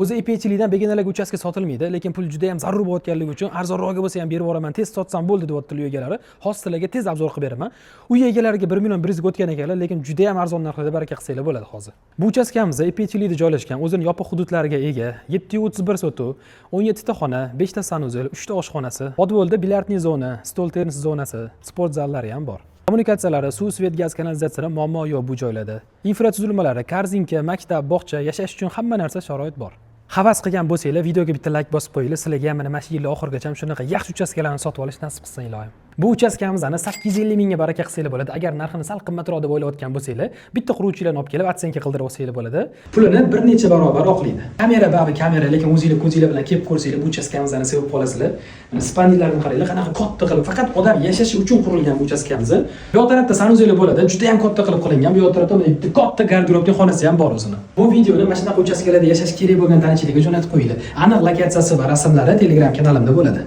O'zi ipchilikdan begonalarga uchastka sotilmaydi, lekin pul juda ham zarur bo'layotganligi uchun arzonroqga bo'lsa ham berib yuboraman, tez sotsam bo'ldi deyapti uy egalari. Hozir sizlarga tez obzor qilib beraman. Uy egalariga 1 million 100 ga o'tgan ekanlar, lekin juda ham arzon narxlarda baraka qilsanglar bo'ladi hozir. Bu uchastkamizda ipchilikda joylashgan, o'zining yopiq hududlariga ega, 731 sotuv, 17 ta xona, 5 ta sanuzel, 3 ta oshxonasi, podvolda bilyardniy zona, stol tennis zonasi, sport zallari ham bor. Kommunikatsiyalari, suv, svet, gaz, kanalizatsiya muammo yo'q bu joylarda. Infratuzilmalari, korzinka, maktab, bog'cha, yashash uchun hamma narsa sharoit bor. Havas qilgan bo'lsanglar, videoga bitta like bosib qo'yinglar. Sizlarga ham mana shu yillar oxirigacha shunaqa yaxshi uchastkalarni sotib olish nasib qilsin ilohim. Bu uchastkamizni 850 mingga baraka qilsanglar bo'ladi. Agar narxini sal qimmatroq deb o'ylayotgan bo'lsanglar, bitta quruvchilarni olib kelib atsenka qildirib olsanglar bo'ladi. Pulini bir necha barobar oqlaydi. Kamera, lekin o'zingizlar ko'zinglar bilan kelib ko'rsanglar, bu uchastkamizni sevib qolasizlar. Mana spanillarni qaranglar, qanaqa katta qilib, faqat odam yashashi uchun qurilgan bu uchastkamiz. Bu yoq tarafda sanuzel bo'ladi, juda ham katta qilib qilingan. Bu yoq tarafda bitta katta garderobli xonasi ham bor o'zini. Bu videoni mana shunaqa uchastkalarda yashash kerak bo'lgan tanichilikka jo'natib qo'yinglar. Aniq lokatsiyasi va rasmlari Telegram kanalimda bo'ladi.